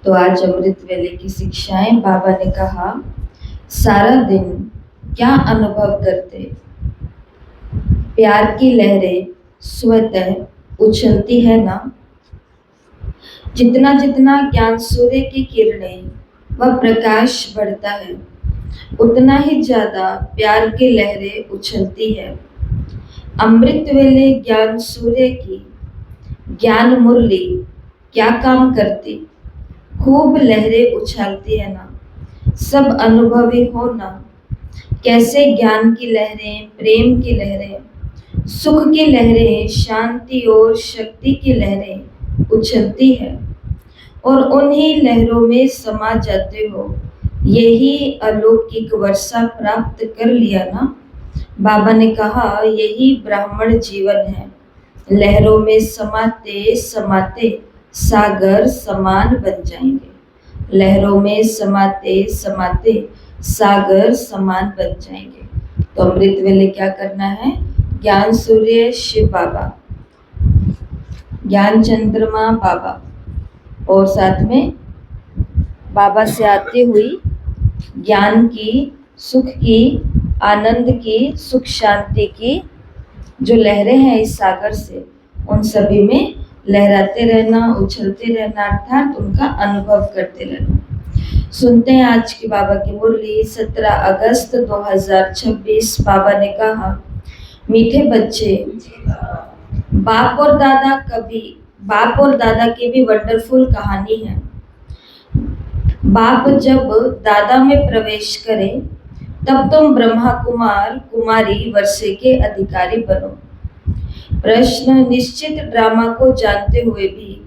तो आज अमृत वेले की शिक्षाएं। बाबा ने कहा, सारा दिन क्या अनुभव करते, प्यार की लहरें स्वतः उछलती है ना। जितना जितना ज्ञान सूर्य की किरणें व प्रकाश बढ़ता है, उतना ही ज्यादा प्यार की लहरें उछलती है। अमृत वेले ज्ञान सूर्य की ज्ञान मुरली क्या काम करती, खूब लहरें उछालती है ना। सब अनुभवी हो ना, कैसे ज्ञान की लहरें, प्रेम की लहरें, सुख की लहरें, शांति और शक्ति की लहरें उछलती है और उन्हीं लहरों में समा जाते हो। यही अलौकिक वर्षा प्राप्त कर लिया ना। बाबा ने कहा, यही ब्राह्मण जीवन है। लहरों में समाते समाते सागर समान बन जाएंगे। लहरों में समाते समाते सागर समान बन जाएंगे। तो अमृत वेले क्या करना है? ज्ञान सूर्य शिव बाबा, ज्ञान चंद्रमा बाबा, और साथ में बाबा से आती हुई ज्ञान की, सुख की, आनंद की, सुख शांति की जो लहरें हैं इस सागर से, उन सभी में लहराते रहना, उछलते रहना, अर्थात उनका अनुभव करते रहना। सुनते हैं आज की बाबा की मुरली। 17 अगस्त 2026 बाबा ने कहा, मीठे बच्चे, बाप और दादा की भी वंडरफुल कहानी है। बाप जब दादा में प्रवेश करे, तब तुम ब्रह्मा कुमार कुमारी वर्षे के अधिकारी बनो। प्रश्न, निश्चित ड्रामा को जानते हुए भी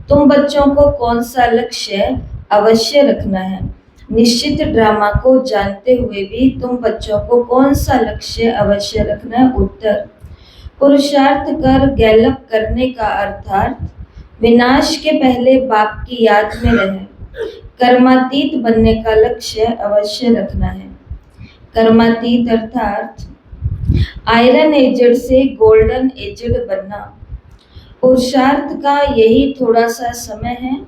तुम बच्चों को कौन सा लक्ष्य अवश्य रखना है? निश्चित ड्रामा को जानते हुए भी तुम बच्चों को कौन सा लक्ष्य अवश्य रखना है? उत्तर, पुरुषार्थ कर गैलप करने का, अर्थात विनाश के पहले बाप की याद में रहे कर्मातीत बनने का लक्ष्य अवश्य रखना है। कर्मातीत अर्थात आयरन एजेड से गोल्डन एजेड बनना। पुरुषार्थ का यही थोड़ा सा समय है,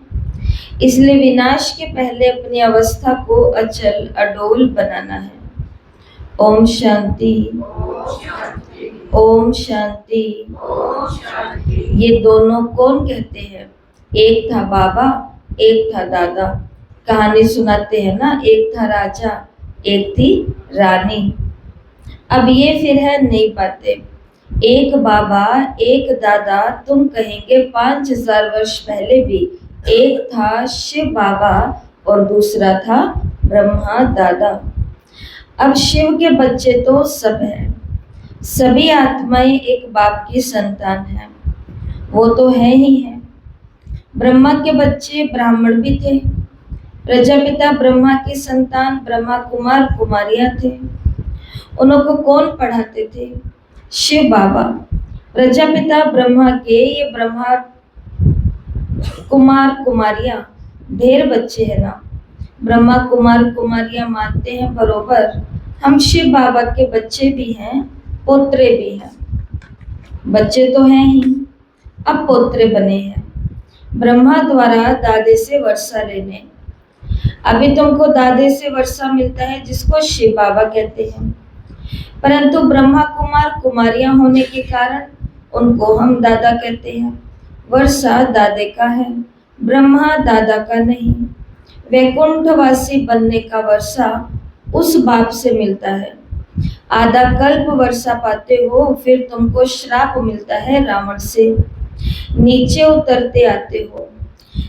इसलिए विनाश के पहले अपनी अवस्था को अचल अडोल बनाना है। ओम शांति, ओम शांति। ये दोनों कौन कहते हैं? एक था बाबा, एक था दादा। कहानी सुनाते हैं ना, एक था राजा, एक थी रानी। अब ये फिर है नई बातें। एक बाबा, एक दादा, तुम कहेंगे 5000 वर्ष पहले भी एक था शिव बाबा और दूसरा था ब्रह्मा दादा। अब शिव के बच्चे तो सब हैं, सभी आत्माएं एक बाप की संतान हैं, वो तो है ही है। ब्रह्मा के बच्चे ब्राह्मण भी थे। प्रजापिता ब्रह्मा की संतान ब्रह्मा कुमार कुमारियां थे। उनको कौन पढ़ाते थे? शिव बाबा। प्रजापिता ब्रह्मा के ये ब्रह्मा कुमार कुमारियां ढेर बच्चे हैं ना। ब्रह्मा कुमार कुमारियां मानते हैं बरोबर हम शिव बाबा के बच्चे भी हैं, पोत्रे भी हैं। बच्चे तो हैं ही, अब पोत्रे बने हैं ब्रह्मा द्वारा दादे से वर्षा लेने। अभी तुमको दादे से वर्षा मिलता है, जिसको शिव बाबा कहते हैं, परंतु ब्रह्मा कुमार कुमारियां होने के कारण उनको हम दादा कहते हैं। वर्षा दादे का है, ब्रह्मा दादा का नहीं। वैकुंठवासी बनने का वर्षा उस बाप से मिलता है। आधा कल्प वर्षा पाते हो, फिर तुमको श्राप मिलता है रावण से। नीचे उतरते आते हो,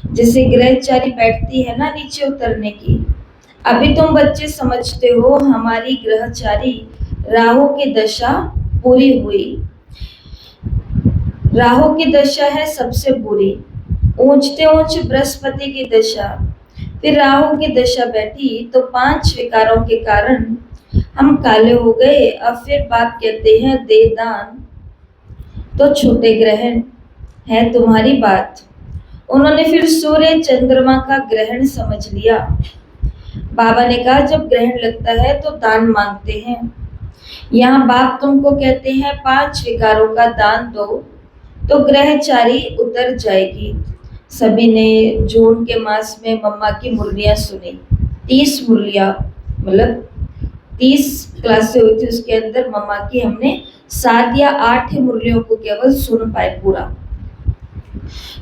जैसे ग्रहचारी बैठती है ना नीचे उतरने की। अभी तुम बच्चे समझते हो हमारी ग्रहचारी राहु की दशा पूरी हुई। राहु की दशा है सबसे बुरी, ऊंचते ऊंच बृहस्पति की दशा, फिर राहु की दशा बैठी तो 5 विकारों के कारण हम काले हो गए। अब फिर बाप कहते हैं दे दान, तो छूटे ग्रहण है तुम्हारी बात। उन्होंने फिर सूर्य चंद्रमा का ग्रहण समझ लिया। बाबा ने कहा जब ग्रहण लगता है तो दान मांगते हैं। यहाँ बाप तुमको कहते हैं 5 विकारों का दान दो तो ग्रहचारी उतर जाएगी। सभी ने जून के मास में मम्मा की मुरलियाँ सुनी। 30 मुरलियाँ, मतलब 30 क्लासें हुई थी, उसके अंदर मम्मा की हमने 7 या 8 ही मुरलियों को केवल सुन पाए पूरा।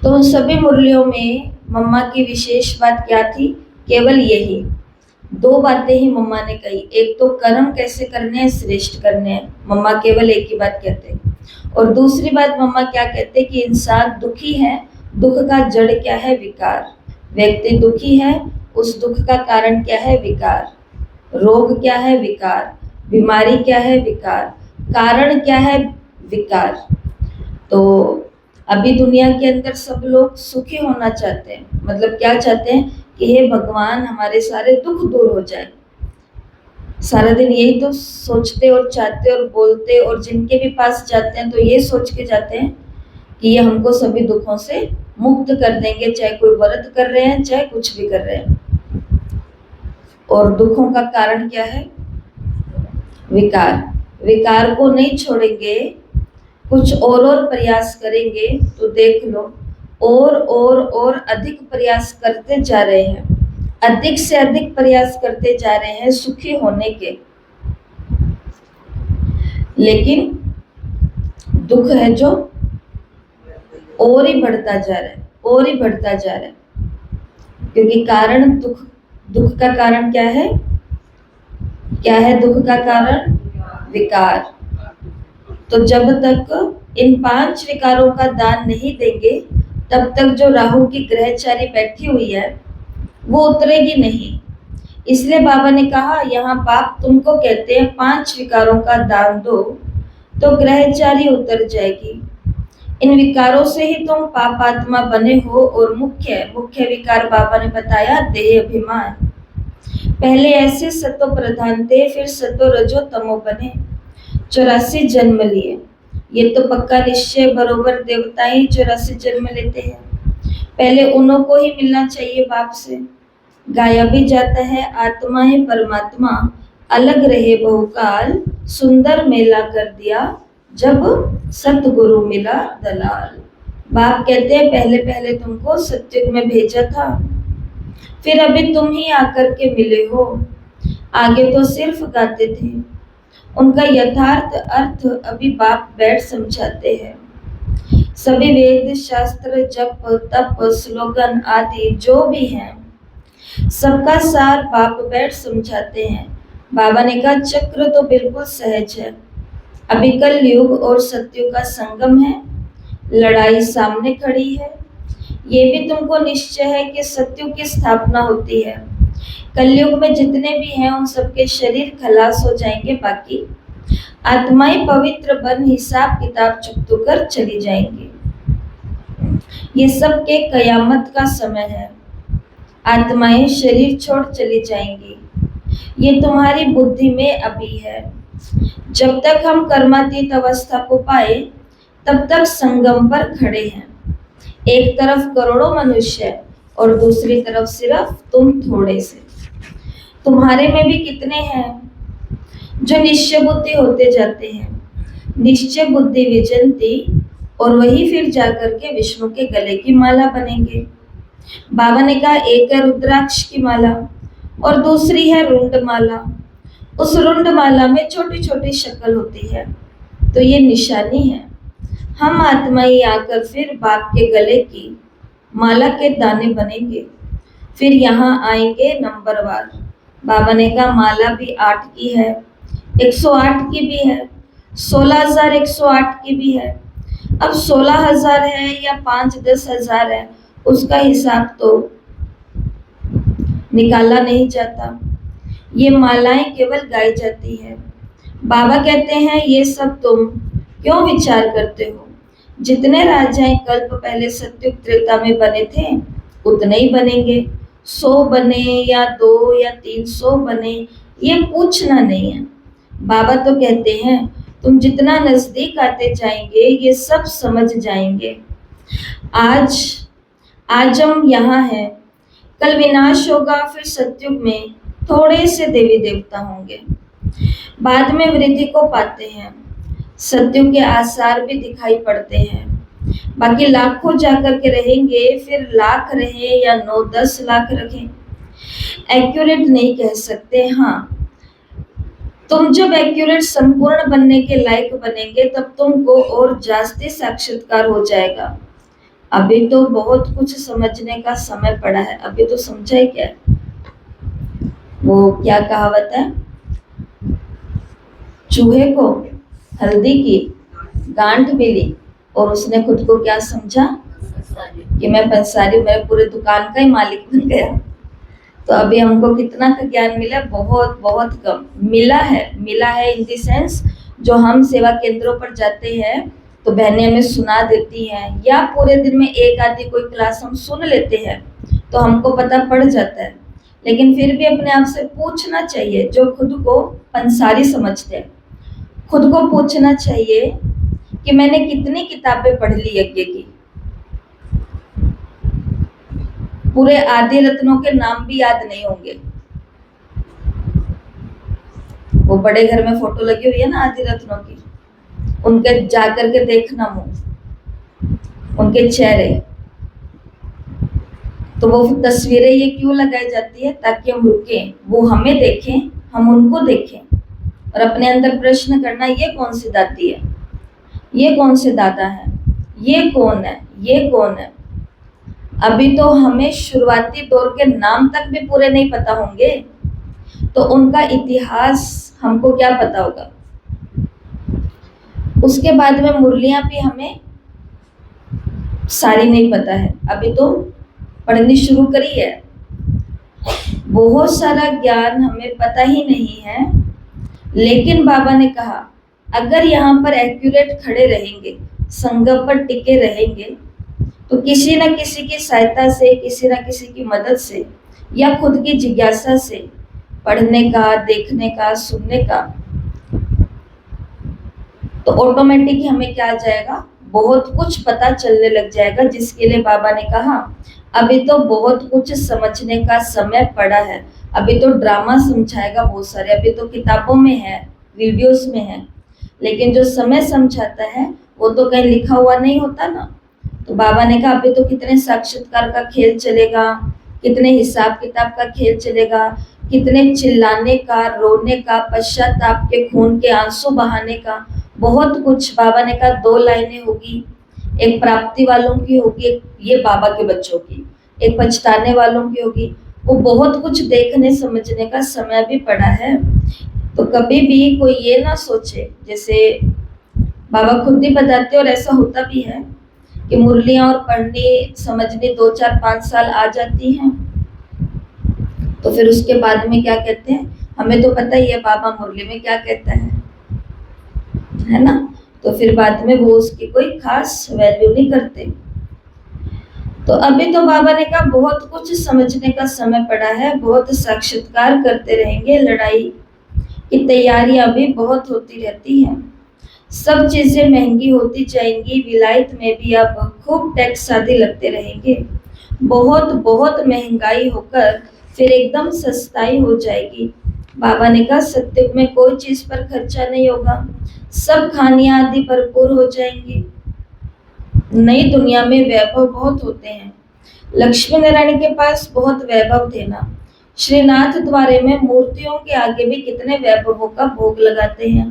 तो उन सभी मुरलियों में मम्मा की विशेष बात क्या थी? केवल यही 2 बातें ही मम्मा ने कही। एक तो कर्म कैसे करने हैं, श्रेष्ठ करने हैं, मम्मा केवल एक ही बात कहते हैं। और दूसरी बात मम्मा क्या कहते हैं कि इंसान दुखी है, दुख का जड़ क्या है? विकार। व्यक्ति दुखी है, उस दुख का कारण क्या है? विकार। रोग क्या है? विकार। बीमारी क्या है? विकार। कारण क्या है? विकार। तो अभी दुनिया के अंदर सब लोग सुखी होना चाहते हैं, मतलब क्या चाहते हैं कि हे भगवान हमारे सारे दुख दूर हो जाए। सारा दिन यही तो सोचते और चाहते और बोलते, और जिनके भी पास जाते हैं तो ये सोच के जाते हैं कि ये हमको सभी दुखों से मुक्त कर देंगे, चाहे कोई व्रत कर रहे हैं, चाहे कुछ भी कर रहे हैं। और दुखों का कारण क्या है? विकार। विकार को नहीं छोड़ेंगे, कुछ और प्रयास करेंगे तो देख लो और अधिक प्रयास करते जा रहे हैं, अधिक से अधिक प्रयास करते जा रहे हैं सुखी होने के, लेकिन दुख है जो और ही बढ़ता जा रहा है, और ही बढ़ता जा रहा है। क्योंकि कारण दुख का कारण क्या है? क्या है दुख का कारण? विकार। तो जब तक इन 5 विकारों का दान नहीं देंगे, तब तक जो राहु की ग्रहचारी बैठी हुई है वो उतरेगी नहीं। इसलिए बाबा ने कहा यहाँ बाप तुमको कहते हैं 5 विकारों का दान दो तो ग्रहचारी उतर जाएगी। इन विकारों से ही तुम पापात्मा बने हो। और मुख्य विकार बाबा ने बताया देह अभिमान। पहले ऐसे सतो प्रधान थे, फिर सतो रजो तमो बने, 84 जन्म लिए। ये तो पक्का निश्चय बरोबर देवता ही 84 जन्म लेते हैं। पहले उन्हों को ही मिलना चाहिए बाप से। गाया भी जाता है आत्मा है परमात्मा, अलग रहे बहुकाल, सुंदर मेला कर दिया जब सतगुरु मिला दलाल। बाप कहते हैं पहले पहले तुमको सत्युग में भेजा था, फिर अभी तुम ही आकर के मिले हो। आगे तो सिर्फ गाते थे, उनका यथार्थ अर्थ अभी बाप बैठ समझाते हैं। सभी वेद शास्त्र जप तप स्लोगन आदि जो भी हैं, सबका सार बाप बैठ समझाते हैं। बाबा ने कहा चक्र तो बिल्कुल सहज है, अभी कल युग और सत्युग का संगम है, लड़ाई सामने खड़ी है। ये भी तुमको निश्चय है कि सत्युग की स्थापना होती है। कलयुग में जितने भी हैं उन सबके शरीर खलास हो जाएंगे, बाकी आत्माएं पवित्र बन हिसाब किताब चुकतो कर चली जाएंगी। ये सब के कयामत का समय है, आत्माएं शरीर छोड़ चली जाएंगी। ये तुम्हारी बुद्धि में अभी है। जब तक हम कर्मातीत अवस्था को पाए तब तक संगम पर खड़े हैं। एक तरफ करोड़ों मनुष्य और दूसरी तरफ सिर्फ तुम थोड़े से। तुम्हारे में भी कितने हैं जो निश्चय बुद्धि होते जाते हैं। निश्चय बुद्धि विजंती, और वही फिर जाकर के विष्णु के गले की माला बनेंगे। बाबा ने कहा एक है रुद्राक्ष की माला और दूसरी है रुंड माला। उस रुंड माला में छोटी छोटी शक्ल होती है, तो ये निशानी है। हम आत्माएं आकर फिर बाप के गले की माला के दाने बनेंगे, फिर यहाँ आएंगे नंबरवार। बाबा ने कहा माला भी 8 की है, 108 की भी है, 16,108 की भी है। अब 16,000 है या 5-10 हजार है, उसका हिसाब तो निकाला नहीं जाता। ये मालाएं केवल गाई जाती है। बाबा कहते हैं ये सब तुम क्यों विचार करते हो? जितने राजाएं कल्प पहले सत्युग त्रेता में बने थे उतने ही बनेंगे। 100 बने या 2 या 300 बने, ये पूछना नहीं है। बाबा तो कहते हैं तुम जितना नजदीक आते जाएंगे ये सब समझ जाएंगे। आज हम यहाँ हैं, कल विनाश होगा, फिर सत्युग में थोड़े से देवी देवता होंगे, बाद में वृद्धि को पाते हैं। सत्युग के आसार भी दिखाई पड़ते हैं। बाकी लाखों जाकर के रहेंगे, फिर लाख रहे या 9-10 लाख रखें, एक्यूरेट नहीं कह सकते। हाँ, तुम जब एक्यूरेट संपूर्ण बनने के लायक बनेंगे तब तुमको और जास्ती साक्षात्कार हो जाएगा। अभी तो बहुत कुछ समझने का समय पड़ा है। अभी तो समझा ही क्या? वो क्या कहावत है, चूहे को हल्दी की गांठ मिली और उसने खुद को क्या समझा कि मैं पंसारी, मेरे पूरे दुकान का ही मालिक बन गया। तो अभी हमको कितना का ज्ञान मिला? बहुत बहुत कम मिला है इन द सेंस, जो हम सेवा केंद्रों पर जाते हैं तो बहनें हमें सुना देती हैं, या पूरे दिन में एक आधी कोई क्लास हम सुन लेते हैं तो हमको पता पड़ जाता है। लेकिन फिर भी अपने आप से पूछना चाहिए, जो खुद को पंसारी समझते हैं, खुद को पूछना चाहिए कि मैंने कितनी किताबें पढ़ ली यज्ञ की। पूरे आदि रत्नों के नाम भी याद नहीं होंगे। वो बड़े घर में फोटो लगी हुई है ना आदि रत्नों की, उनके जाकर के देखना मुंह, उनके चेहरे। तो वो तस्वीरें ये क्यों लगाई जाती है? ताकि हम रुकें, वो हमें देखें, हम उनको देखें और अपने अंदर प्रश्न करना, ये कौन सी दाती है, ये कौन से दादा है, ये कौन है, ये कौन है। अभी तो हमें शुरुआती दौर के नाम तक भी पूरे नहीं पता होंगे, तो उनका इतिहास हमको क्या पता होगा। उसके बाद में मुरलियां भी हमें सारी नहीं पता है, अभी तो पढ़नी शुरू करी है। बहुत सारा ज्ञान हमें पता ही नहीं है। लेकिन बाबा ने कहा, अगर यहाँ पर एक्यूरेट खड़े रहेंगे, संगम पर टिके रहेंगे, तो किसी न किसी की सहायता से, किसी न किसी की मदद से, या खुद की जिज्ञासा से पढ़ने का, देखने का, सुनने का, तो ऑटोमेटिक हमें क्या आ जाएगा, बहुत कुछ पता चलने लग जाएगा। जिसके लिए बाबा ने कहा, अभी तो बहुत कुछ समझने का समय पड़ा है। अभी तो ड्रामा समझाएगा बहुत सारे, अभी तो किताबों में है, वीडियोस में है, लेकिन जो समय समझाता है वो तो कहीं लिखा हुआ नहीं होता ना। तो बाबा ने कहा, अभी तो कितने साक्षात्कार का खेल चलेगा, कितने हिसाब किताब का खेल चलेगा, कितने चिल्लाने का, रोने का, पश्चाताप के खून के आंसू बहाने का, बहुत कुछ। बाबा ने कहा 2 लाइनें होगी, एक प्राप्ति वालों की होगी, ये बाबा के बच्चों की, एक पछताने वालों की होगी। वो बहुत कुछ देखने समझने का समय भी पड़ा है। तो कभी भी कोई ये ना सोचे, जैसे बाबा खुद ही बताते और ऐसा होता भी है कि मुरलियां और पढ़नी समझनी 2, 4, 5 साल आ जाती हैं, तो फिर उसके बाद में क्या कहते हैं, हमें तो पता ही है बाबा मुरली में क्या कहता है ना। तो फिर बाद में वो उसकी कोई खास वैल्यू नहीं करते। तो अभी तो बाबा ने कहा बहुत कुछ समझने का समय पड़ा है, बहुत साक्षात्कार करते रहेंगे, लड़ाई की तैयारियां भी बहुत होती रहती हैं, सब चीजें महंगी होती जाएंगी। विलायत में भी अब खूब टैक्स आदि लगते रहेंगे, बहुत बहुत महंगाई होकर फिर एकदम सस्ताई हो जाएगी। बाबा ने कहा सत्युग में कोई चीज पर खर्चा नहीं होगा, सब खानियां आदि भरपूर हो जाएंगी। नई दुनिया में वैभव बहुत होते हैं। लक्ष्मी नारायण के पास बहुत वैभव थे ना। श्रीनाथ द्वारे में मूर्तियों के आगे भी कितने वैभवों का भोग लगाते हैं,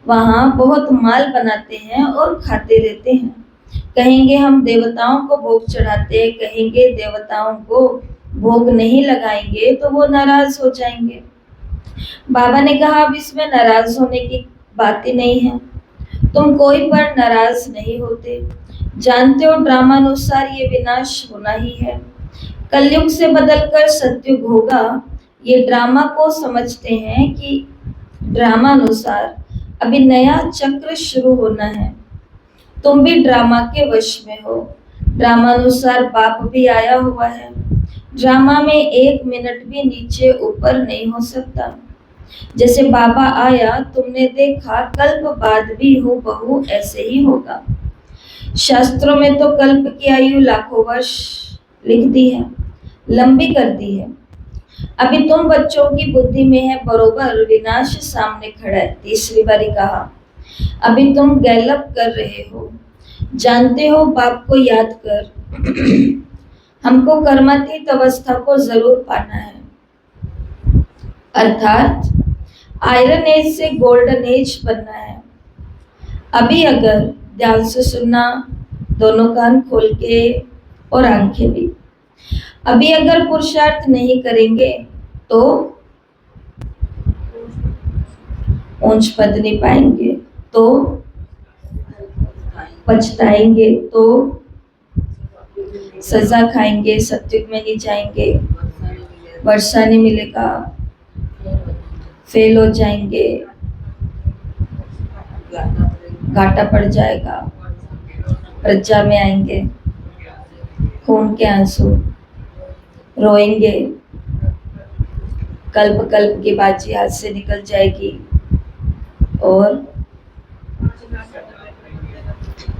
वहां बहुत माल बनाते हैं और खाते रहते हैं। कहेंगे हम देवताओं को भोग चढ़ाते हैं, कहेंगे देवताओं को भोग नहीं लगाएंगे तो वो नाराज हो जाएंगे। बाबा ने कहा अब इसमें नाराज होने की बात ही नहीं है, तुम कोई पर नाराज नहीं होते, जानते हो ड्रामानुसार ये विनाश होना ही है, कलयुग से बदलकर सतयुग होगा। ये ड्रामा को समझते हैं कि ड्रामानुसार अभी नया चक्र शुरू होना है। तुम भी ड्रामा के वश में हो, ड्रामानुसार बाप भी आया हुआ है। ड्रामा में 1 मिनट भी नीचे ऊपर नहीं हो सकता। जैसे बाबा आया तुमने देखा, कल्प बाद भी हूबहू ऐसे ही होगा। शास्त्रों में तो कल्प की आयु लाखों वर्ष लिख दी है, लंबी कर दी है। अभी तुम बच्चों की बुद्धि में है बरोबर विनाश सामने खड़ा है। तीसरी बारी कहा, अभी तुम गैलप कर रहे हो, जानते हो, बाप को याद कर हमको कर्मातीत अवस्था को जरूर पाना है, अर्थात आयरन एज से गोल्डन एज बनना है। अभी अगर ध्यान से सुनना, दोनों कान खोल के और आंखें भी, अभी अगर पुरुषार्थ नहीं करेंगे तो ऊंच पद नहीं पाएंगे, तो पछताएंगे, तो सजा खाएंगे, सत्युग में नहीं जाएंगे, वर्षा नहीं मिलेगा, फेल हो जाएंगे, घाटा पड़ जाएगा, प्रज्ञा में आएंगे, खून के आंसू, रोएंगे, कल्प कल्प की बाजी हाथ से निकल जाएगी, और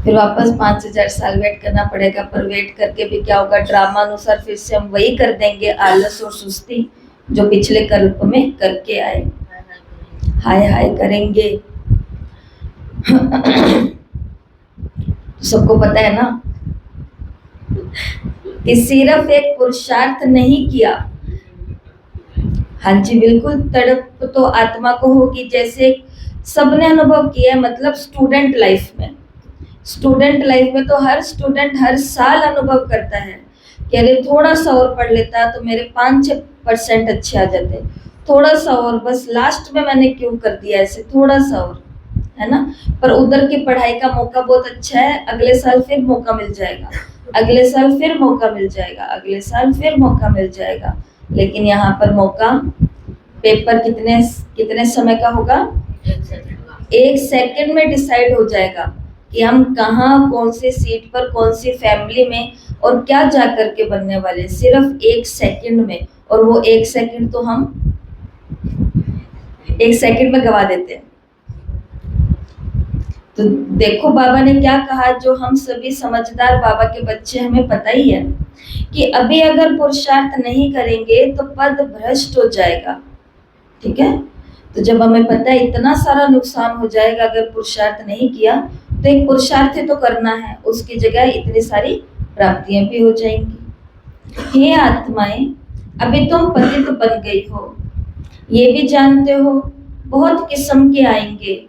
फिर वापस 5000 साल वेट करना पड़ेगा। पर वेट करके भी क्या होगा, ड्रामा अनुसार फिर से हम वही कर देंगे, आलस और सुस्ती जो पिछले कल्प में करके आए, हाय हाय करेंगे। सबको पता है ना कि सिर्फ एक पुरुषार्थ नहीं किया, हाँ जी बिल्कुल, तड़प तो आत्मा को होगी, जैसे सबने अनुभव किया है। मतलब स्टूडेंट लाइफ में तो हर स्टूडेंट हर साल अनुभव करता है कि अरे थोड़ा सा और पढ़ लेता तो मेरे 5-6% अच्छे आ जाते, थोड़ा सा और, बस लास्ट में मैंने क्यों कर दिया ऐसे, थोड़ा सा और, है ना। पर उधर की पढ़ाई का मौका बहुत अच्छा है, अगले साल फिर मौका मिल जाएगा, अगले साल फिर मौका मिल जाएगा, अगले साल फिर मौका मिल जाएगा। लेकिन यहाँ पर मौका, पेपर कितने समय का होगा, 1 सेकंड में डिसाइड हो जाएगा कि हम कहाँ, कौन सी सीट पर, कौन सी फैमिली में और क्या जा करके बनने वाले, सिर्फ 1 सेकंड में। और वो 1 सेकंड तो हम 1 सेकंड में गवा देते हैं। तो देखो बाबा ने क्या कहा, जो हम सभी समझदार बाबा के बच्चे हमें पता ही है कि अभी अगर पुरुषार्थ नहीं करेंगे तो पद भ्रष्ट हो जाएगा, ठीक है। तो जब हमें पता है इतना सारा नुकसान हो जाएगा अगर पुरुषार्थ नहीं किया, तो एक पुरुषार्थ तो करना है, उसकी जगह इतनी सारी प्राप्तियां भी हो जाएंगी। हे आत्माएं, अभी तुम पतित बन गई हो, ये भी जानते हो बहुत किस्म के आएंगे,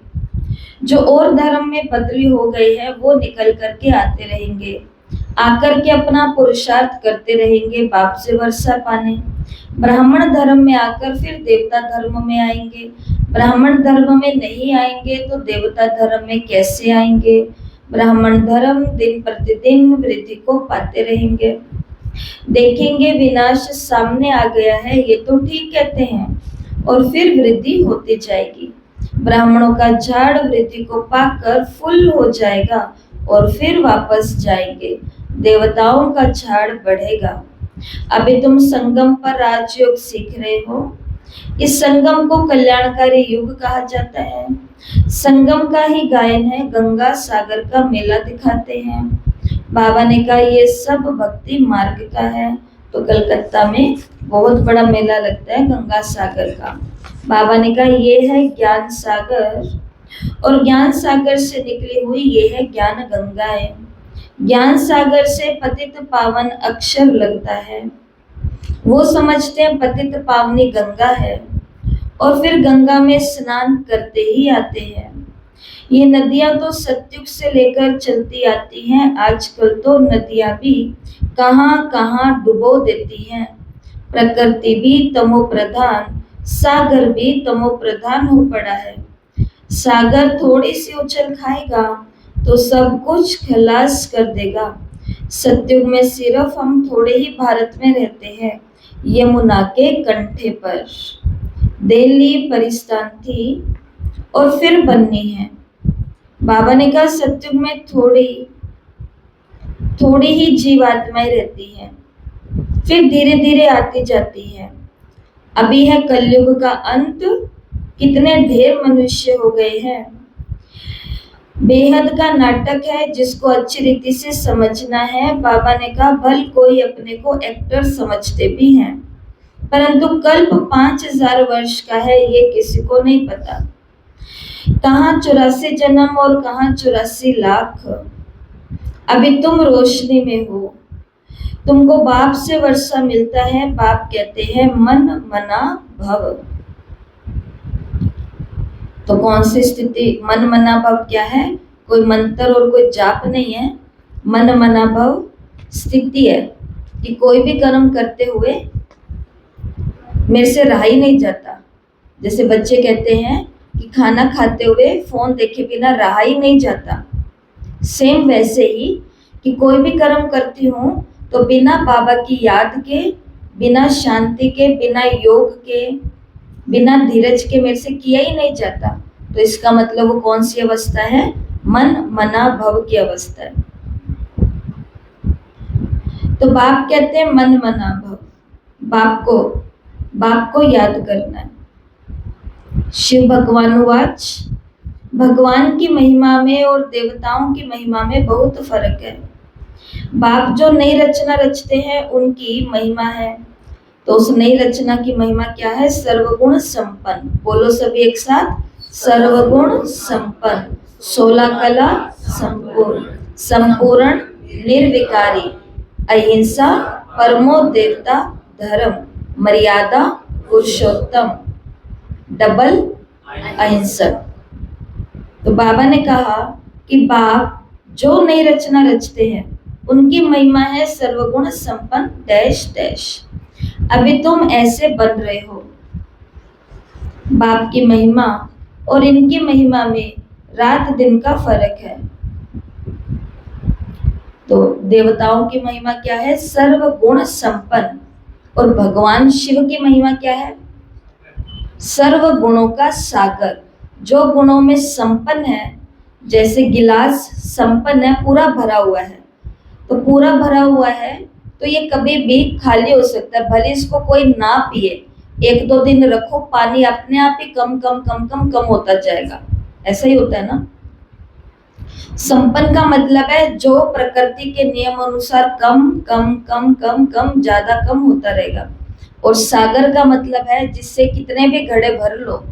जो और धर्म में बदली हो गए हैं वो निकल करके आते रहेंगे, आकर के अपना पुरुषार्थ करते रहेंगे बाप से वर्षा पाने। ब्राह्मण धर्म में आकर फिर देवता धर्म में आएंगे, ब्राह्मण धर्म में नहीं आएंगे तो देवता धर्म में कैसे आएंगे। ब्राह्मण धर्म दिन प्रतिदिन वृद्धि को पाते रहेंगे, देखेंगे विनाश सामने आ गया है, ये तो ठीक कहते हैं, और फिर वृद्धि होती जाएगी। ब्राह्मणों का झाड़ वृद्धि को पाकर फुल हो जाएगा और फिर वापस जाएंगे, देवताओं का झाड़ बढ़ेगा। अभी तुम संगम पर राजयोग सीख रहे हो, इस संगम को कल्याणकारी युग कहा जाता है। संगम का ही गायन है, गंगा सागर का मेला दिखाते हैं। बाबा ने कहा ये सब भक्ति मार्ग का है। तो कलकत्ता में बहुत बड़ा मेला लगता है गंगा सागर का। बाबा ने कहा ये है ज्ञान सागर, और ज्ञान सागर से निकली हुई ये है ज्ञान गंगाएं। ज्ञान सागर से पतित पावन अक्षर लगता है, वो समझते हैं पतित पावनी गंगा है, और फिर गंगा में स्नान करते ही आते हैं। ये नदियां तो सतयुग से लेकर चलती आती हैं, आजकल तो नदियां भी कहाँ कहाँ डुबो देती हैं। प्रकृति भी तमो प्रधान, सागर भी तमो प्रधान हो पड़ा है। सागर थोड़ी सी उछल खाएगा तो सब कुछ खलास कर देगा। सतयुग में सिर्फ हम थोड़े ही भारत में रहते हैं, यमुना के कंठे पर। दिल्ली परिस्थान थी और फिर बननी है। बाबा ने कहा सतयुग में थोड़ी ही जीवात्माएं रहती हैं, फिर धीरे धीरे आती जाती हैं। अभी है कलयुग का अंत, कितने ढेर मनुष्य हो गए हैं। बेहद का नाटक है, जिसको अच्छी रीति से समझना है। बाबा ने कहा भल कोई अपने को एक्टर समझते भी हैं, परंतु कल्प 5000 वर्ष का है, ये किसी को नहीं पता। कहाँ 84 जन्म और कहाँ 84 लाख। अभी तुम रोशनी में हो, तुमको बाप से वर्षा मिलता है। बाप कहते हैं मन मना भव। तो कौन सी स्थिति? मन मना भव क्या है? कोई मंत्र और कोई जाप नहीं है। मन मना भव स्थिति है कि कोई भी कर्म करते हुए मेरे से रहा ही नहीं जाता। जैसे बच्चे कहते हैं कि खाना खाते हुए फोन देखे बिना रहा ही नहीं जाता, सेम वैसे ही कि कोई भी कर्म करती हूँ तो बिना बाबा की याद के, बिना शांति के, बिना योग के, बिना धीरज के मेरे से किया ही नहीं जाता। तो इसका मतलब वो कौन सी अवस्था है? मन मना भव की अवस्था है। तो बाप कहते हैं मन मना भव, बाप को याद करना है। शिव भगवानुवाच, भगवान की महिमा में और देवताओं की महिमा में बहुत फर्क है। बाप जो नई रचना रचते हैं उनकी महिमा है। तो उस नई रचना की महिमा क्या है? सर्वगुण संपन्न। बोलो सभी एक साथ, सर्वगुण संपन्न, 16 कला संपूर्ण, संपूर्ण निर्विकारी, अहिंसा, परमो देवता, धर्म, मर्यादा, पुरुषोत्तम, डबल अहिंसक। तो बाबा ने कहा कि बाप जो नई रचना रचते हैं उनकी महिमा है सर्वगुण संपन्न डैश डैश। अभी तुम ऐसे बन रहे हो। बाप की महिमा और इनकी महिमा में रात दिन का फर्क है। तो देवताओं की महिमा क्या है? सर्वगुण संपन्न। और भगवान शिव की महिमा क्या है? सर्व गुणों का सागर, जो गुणों में संपन्न है। जैसे गिलास संपन्न है, पूरा भरा हुआ है। तो पूरा भरा हुआ है तो ये कभी भी खाली हो सकता है, भले इसको कोई ना पिए। 1-2 दिन रखो, पानी अपने आप ही कम कम कम कम कम होता जाएगा। ऐसा ही होता है ना। संपन्न का मतलब है जो प्रकृति के नियम अनुसार कम कम कम कम कम ज्यादा कम होता रहेगा। और सागर का मतलब है जिससे कितने भी घड़े भर लो,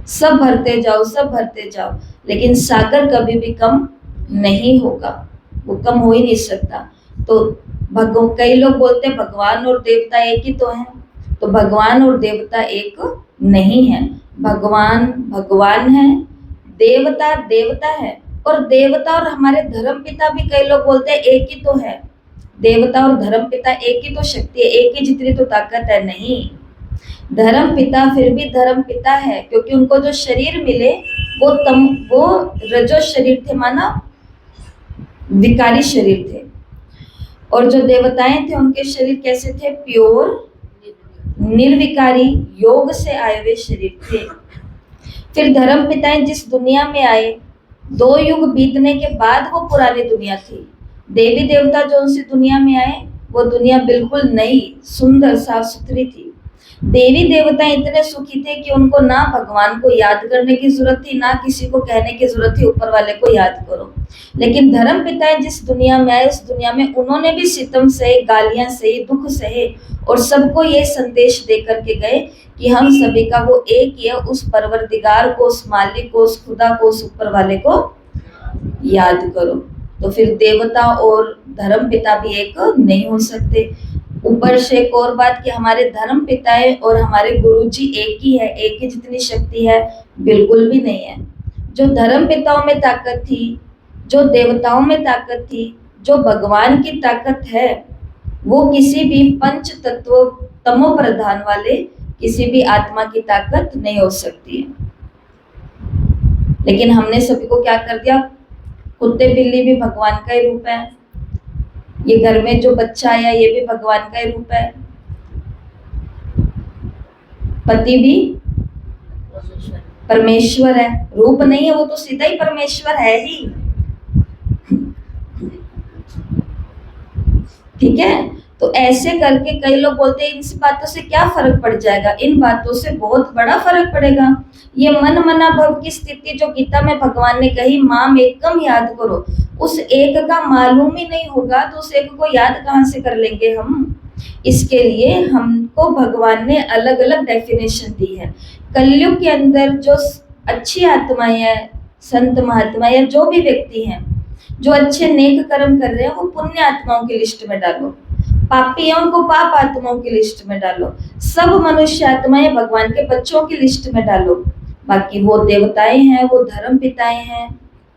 सब भरते जाओ, सब भरते जाओ, लेकिन सागर कभी भी कम नहीं होगा, वो कम हो ही नहीं सकता। तो कई लोग बोलते हैं भगवान और देवता एक ही तो हैं। तो भगवान और देवता एक नहीं है। भगवान भगवान है, देवता देवता है। और देवता और हमारे धर्म पिता भी कई लोग बोलते हैं एक ही तो है। देवता और धर्म पिता एक ही तो शक्ति है, एक ही जितनी तो ताकत है। नहीं, धर्म पिता फिर भी धर्म पिता है, क्योंकि उनको जो शरीर मिले वो रजो शरीर थे, माना विकारी शरीर थे। और जो देवताएं थे उनके शरीर कैसे थे? प्योर निर्विकारी योग से आए हुए शरीर थे। फिर धर्म पिताएं जिस दुनिया में आए, 2 युग बीतने के बाद वो पुरानी दुनिया थी। देवी देवता जो उनसे दुनिया में आए वो दुनिया बिल्कुल नई, सुंदर, साफ सुथरी थी। देवी देवता इतने सुखी थे कि उनको ना भगवान को याद करने की जरूरत थी, ना किसी को कहने की जरूरत थी ऊपर वाले को याद करो। लेकिन धर्म पिताएं जिस दुनिया में आए उस दुनिया में उन्होंने भी सितम सहे, गालियां सही, दुख सहे, और सबको ये संदेश दे करके गए कि हम सभी का वो एक ही है। उस परवरदिगार को, उस मालिक को, उस खुदा को, उस ऊपर वाले को याद करो। तो फिर देवता और धर्म पिता भी एक नहीं हो सकते। ऊपर से एक और बात कि हमारे धर्म पिताएं और हमारे गुरुजी एक ही है, एक ही जितनी शक्ति है, बिल्कुल भी नहीं है। जो धर्म पिताओं में ताकत थी, जो देवताओं में ताकत थी, जो भगवान की ताकत है, वो किसी भी पंच तत्व तमो प्रधान वाले किसी भी आत्मा की ताकत नहीं हो सकती है। लेकिन हमने सभी को क्या कर दिया? कुत्ते बिल्ली भी भगवान का ही रूप है। ये घर में जो बच्चा आया ये भी भगवान का ही रूप है। पति भी परमेश्वर है, रूप नहीं है, वो तो सीधा ही परमेश्वर है ही। ठीक है। तो ऐसे करके कई लोग बोलते हैं इन बातों से क्या फर्क पड़ जाएगा? इन बातों से बहुत बड़ा फर्क पड़ेगा। ये मन मना भव की स्थिति जो गीता में भगवान ने कही, माम एकम याद करो, उस एक का मालूम ही नहीं होगा तो उस एक को याद कहां से कर लेंगे हम? इसके लिए हमको भगवान ने अलग अलग डेफिनेशन दी है। कलयुग के अंदर जो अच्छी आत्माएं हैं, संत महात्मा या जो भी व्यक्ति हैं, जो अच्छे नेक कर्म कर रहे हैं वो पुण्य आत्माओं की लिस्ट में डालो, पापी हैं उनको पाप आत्माओं की लिस्ट में डालो, सब मनुष्य आत्माएं भगवान के बच्चों की लिस्ट में डालो। बाकी वो देवताएं हैं, वो धर्म पिताएं हैं,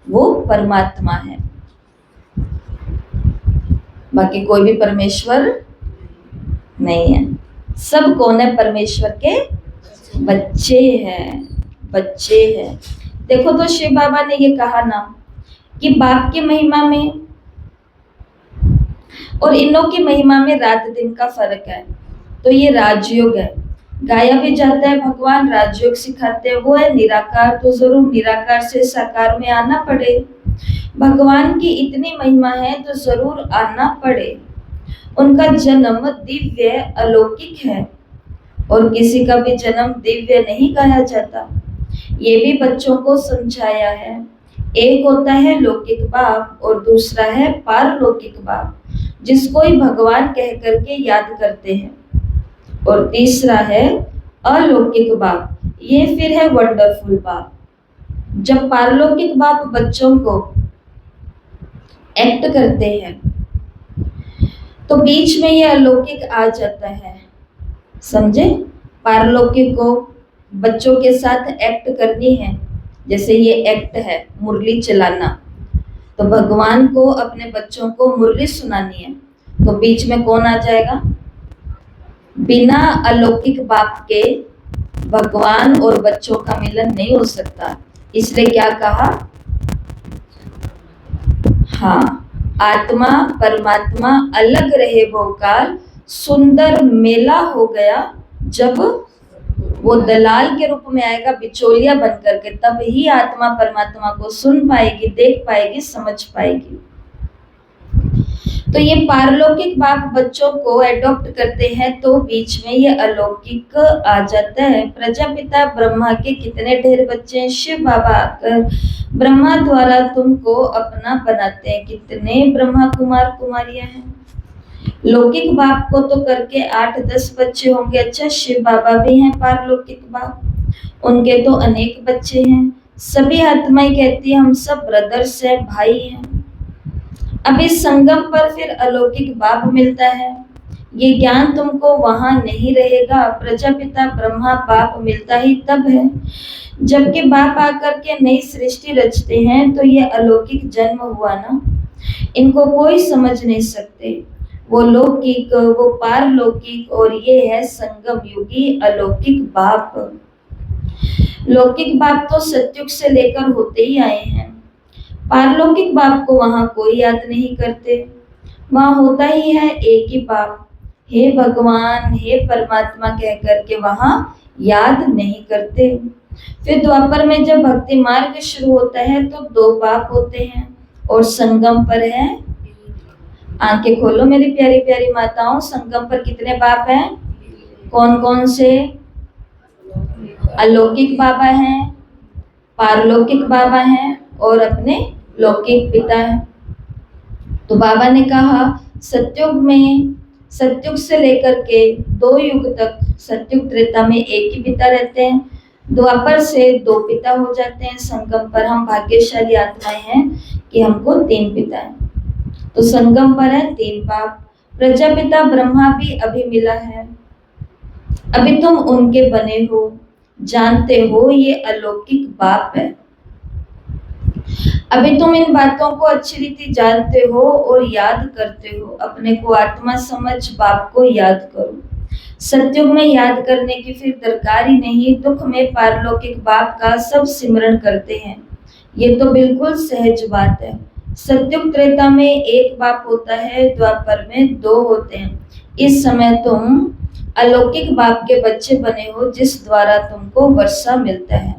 वो परमात्मा है, बाकी कोई भी परमेश्वर नहीं है। सब कौन है? परमेश्वर के बच्चे हैं, बच्चे हैं। देखो तो शिव बाबा ने ये कहा ना कि बाप की महिमा में और इनों की महिमा में रात दिन का फर्क है, तो ये राजयोग है। गाया भी जाता है भगवान राजयोग सिखाते हैं, वो है निराकार, तो जरूर निराकार से साकार में आना पड़े। भगवान की इतनी महिमा है तो जरूर आना पड़े। उनका जन्म दिव्य अलौकिक है और किसी का भी जन्म दिव्य नहीं गाया जाता। ये भी बच्चों को समझाया है। एक होता है लौकिक बाप और दूसरा है पारलौकिक बाप, जिसको ही भगवान कह करके याद करते हैं, और तीसरा है अलौकिक बाप, ये फिर है वंडरफुल बाप। जब पारलौकिक बाप बच्चों को एक्ट करते हैं तो बीच में ये अलौकिक आ जाता है, समझे? पारलौकिक को बच्चों के साथ एक्ट करनी है, जैसे ये एक्ट है मुरली चलाना, तो भगवान को अपने बच्चों को मुरली सुनानी है, तो बीच में कौन आ जाएगा? बिना अलौकिक बाप के भगवान और बच्चों का मिलन नहीं हो सकता। इसलिए क्या कहा? हाँ, आत्मा परमात्मा अलग रहे बहुकाल, सुंदर मेला हो गया जब वो दलाल के रूप में आएगा, बिचौलिया बन करके, तब ही आत्मा परमात्मा को सुन पाएगी, देख पाएगी, समझ पाएगी। तो ये पारलौकिक बाप बच्चों को एडॉप्ट करते हैं तो बीच में ये अलौकिक आ जाता है। प्रजापिता ब्रह्मा के कितने ढेर बच्चे हैं, शिव बाबा आकर ब्रह्मा द्वारा तुमको अपना बनाते हैं। कितने ब्रह्मा कुमार कुमारियां हैं। लौकिक बाप को तो करके 8-10 बच्चे होंगे। अच्छा, शिव बाबा भी हैं पारलौकिक बाप, उनके तो अनेक बच्चे हैं। सभी आत्माएं कहती है हम सब ब्रदर्स हैं, भाई हैं। अब इस संगम पर फिर अलौकिक बाप मिलता है। ये ज्ञान तुमको वहां नहीं रहेगा। प्रजापिता ब्रह्मा बाप मिलता ही तब है जबकि बाप आकर के नई सृष्टि रचते हैं, तो ये अलौकिक जन्म हुआ ना, इनको कोई समझ नहीं सकते। वो लौकिक, वो पारलौकिक, और ये है संगम युगी अलौकिक बाप। लौकिक बाप तो सतयुग से लेकर होते ही आए हैं। पारलौकिक बाप को वहां कोई याद नहीं करते। वहां होता ही है एक ही बाप, हे भगवान, हे परमात्मा कह करके वहां याद नहीं करते। फिर द्वापर में जब भक्ति मार्ग शुरू होता है तो 2 बाप होते हैं और संगम पर है। आंखें खोलो मेरी प्यारी प्यारी माताओं, संगम पर कितने बाप हैं? कौन कौन से? अलौकिक बाबा हैं, पारलौकिक बाबा हैं और अपने लौकिक पिता हैं। तो बाबा ने कहा सतयुग में, सतयुग से लेकर के 2 युग तक, सतयुग त्रेता में एक ही पिता रहते हैं, द्वापर से 2 पिता हो जाते हैं। संगम पर हम भाग्यशाली आत्माएं हैं कि हमको 3 पिता हैं। तो संगम पर है 3 बाप। प्रजापिता ब्रह्मा भी अभी मिला है, अभी तुम उनके बने हो, जानते हो ये अलौकिक बाप है। अभी तुम इन बातों को अच्छी रीति जानते हो और याद करते हो। अपने को आत्मा समझ बाप को याद करो। सतयुग में याद करने की फिर दरकार ही नहीं। दुख में पारलौकिक बाप का सब सिमरण करते हैं, ये तो बिल्कुल सहज बात है। सतयुग त्रेता में 1 बाप होता है, द्वापर में 2 होते हैं। इस समय तुम अलौकिक बाप के बच्चे बने हो, जिस द्वारा तुमको वर्षा मिलता है।